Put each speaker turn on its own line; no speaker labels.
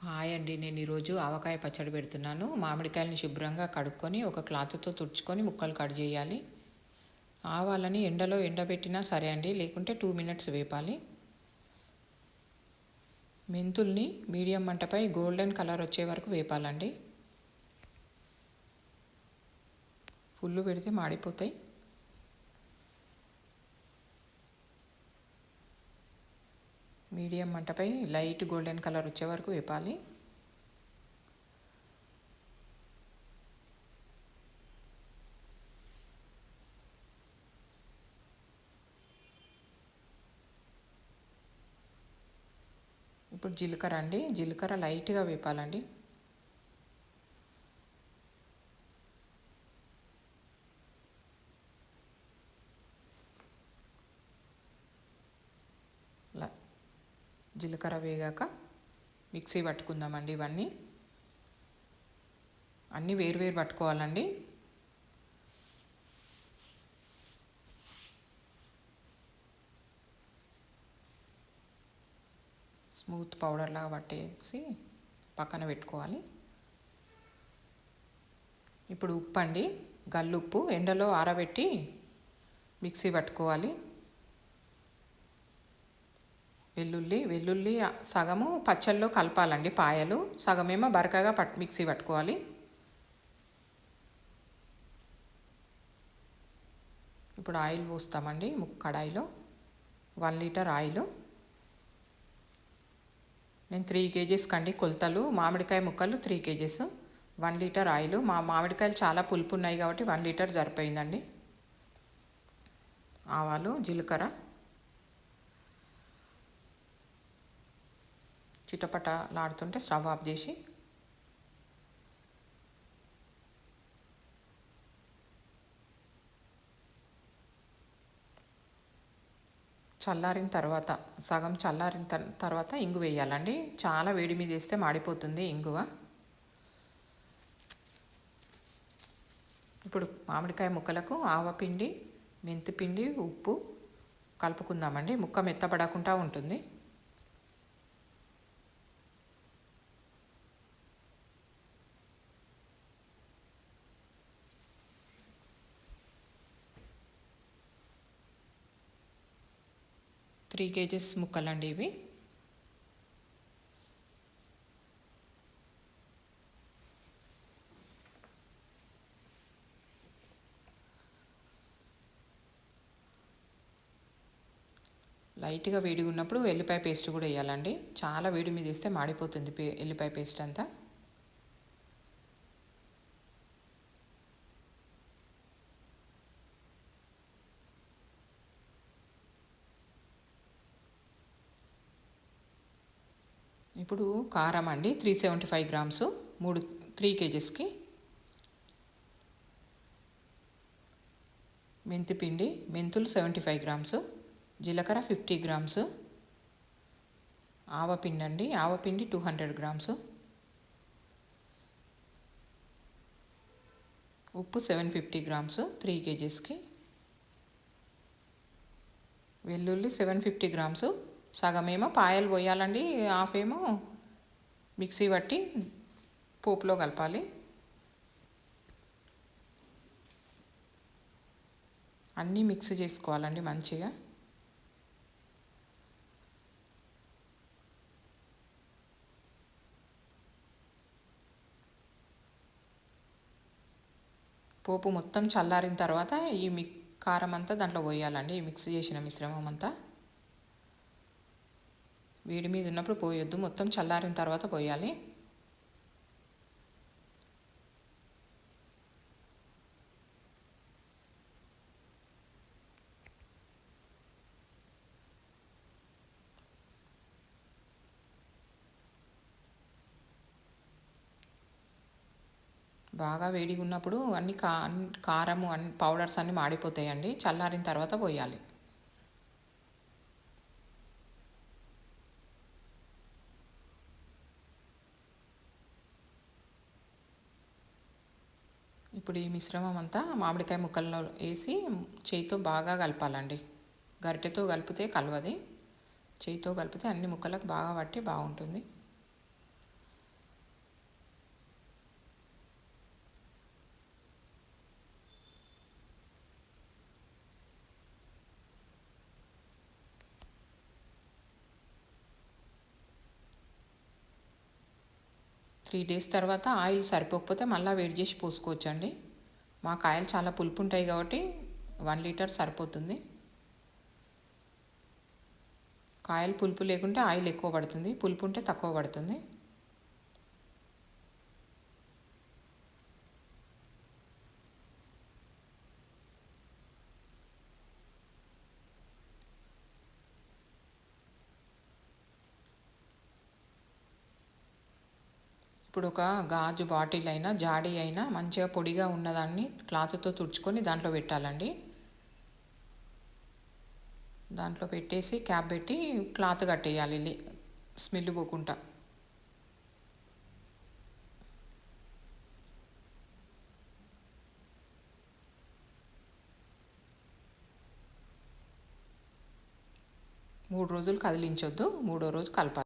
Hi అండి, నేను ఈరోజు ఆవకాయ పచ్చడి పెడుతున్నాను. మామిడికాయలని శుభ్రంగా కడుక్కొని ఒక క్లాత్తో తుడుచుకొని ముక్కలు కట్ చేయాలి. ఆవాలని ఎండలో ఎండబెట్టినా సరే అండి, లేకుంటే 2 మినిట్స్ వేపాలి. మెంతుల్ని మీడియం మంటపై గోల్డెన్ కలర్ వచ్చే వరకు వేపాలండి. ఫుల్లు పెడితే మాడిపోతాయి. మీడియం మంటపై లైట్ గోల్డెన్ కలర్ వచ్చే వరకు వేపాలి. ఇప్పుడు జీలకర్ర అండి, జీలకర్ర లైట్గా వేపాలండి. జీలకర్ర వేగాక మిక్సీ పట్టుకుందామండి. ఇవన్నీ అన్నీ వేరు పట్టుకోవాలండి. స్మూత్ పౌడర్ లాగా పట్టేసి పక్కన పెట్టుకోవాలి. ఇప్పుడు ఉప్పు అండి, గల్లుప్పు ఎండలో ఆరబెట్టి మిక్సీ పట్టుకోవాలి. వెల్లుల్లి సగము పచ్చళ్ళలో కలపాలండి, పాయలు సగమేమో బరకగా మిక్సీ పట్టుకోవాలి. ఇప్పుడు ఆయిల్ పోస్తామండి. కడాయిలో 1 లీటర్ ఆయిల్. నేను 3 kgs కండి కొలతలు. మామిడికాయ ముక్కలు 3 kgs, 1 లీటర్ ఆయిల్. మా మామిడికాయలు చాలా పులుపు ఉన్నాయి కాబట్టి 1 లీటర్ సరిపోయిందండి. ఆవాలు, జీలకర్ర చిటపటలాడుతుంటే స్టవ్ ఆఫ్ చేసి చల్లారిన తర్వాత సగం చల్లారిన తర్వాత ఇంగు వేయాలండి. చాలా వేడి మీద వేస్తే మాడిపోతుంది ఇంగువ. ఇప్పుడు మామిడికాయ ముక్కలకు ఆవపిండి, మెంతిపిండి, ఉప్పు కలుపుకుందామండి. ముక్క మెత్తబడకుండా ఉంటుంది. త్రీ కేజెస్ ముక్కలండి ఇవి. లైట్గా వేడిగా ఉన్నప్పుడు ఎల్లిపాయ పేస్ట్ కూడా వేయాలండి. చాలా వేడి మీద వేస్తే మాడిపోతుంది ఎల్లిపాయ పేస్ట్ అంతా. ఇప్పుడు కారం అండి, 375 గ్రామ్స్ 3 kgsకి. మెంతిపిండి, మెంతులు 75 గ్రామ్స్, జీలకర్ర 50 గ్రామ్స్, ఆవపిండి అండి, ఆవపిండి 200 గ్రామ్స్, ఉప్పు 750 గ్రామ్స్ 3 kgsకి, వెల్లుల్లి 750 గ్రామ్స్. సగమేమో పాయలు పోయాలండి, హాఫ్ ఏమో మిక్సీ పట్టి పోపులో కలపాలి. అన్నీ మిక్స్ చేసుకోవాలండి మంచిగా. పోపు మొత్తం చల్లారిన తర్వాత ఈ కారం అంతా దాంట్లో పోయాలండి. ఈ మిక్స్ చేసిన మిశ్రమం అంతా వేడి మీద ఉన్నప్పుడు పోయొద్దు, మొత్తం చల్లారిన తర్వాత పోయాలి. బాగా వేడిగా ఉన్నప్పుడు అన్ని కారము అన్ని పౌడర్స్ అన్నీ మాడిపోతాయండి. చల్లారిన తర్వాత పోయాలి. ఇప్పుడు ఈ మిశ్రమం అంతా మామిడికాయ ముక్కల్లో వేసి చేయితో బాగా కలపాలండి. గరిటెతో కలిపితే కలవది, చేయితో కలిపితే అన్ని ముక్కలకు బాగా పట్టి బాగుంటుంది. 3 డేస్ తర్వాత ఆయిల్ సరిపోకపోతే మళ్ళీ వేడి చేసి పోసుకోవచ్చండి. మా కాయలు చాలా పులుపు ఉంటాయి కాబట్టి 1 లీటర్ సరిపోతుంది. కాయలు పులుపు లేకుంటే ఆయిల్ ఎక్కువ పడుతుంది, పులుపు ఉంటే తక్కువ పడుతుంది. ఇప్పుడు ఒక గాజు బాటిల్ అయినా జాడీ అయినా మంచిగా పొడిగా ఉన్నదాన్ని క్లాత్తో తుడుచుకొని దాంట్లో పెట్టాలండి. దాంట్లో పెట్టేసి క్యాప్ పెట్టి క్లాత్ కట్టేయాలి స్మెల్ పోకుండా. మూడు రోజులు కదిలించొద్దు, 3వ రోజు కలపాలి.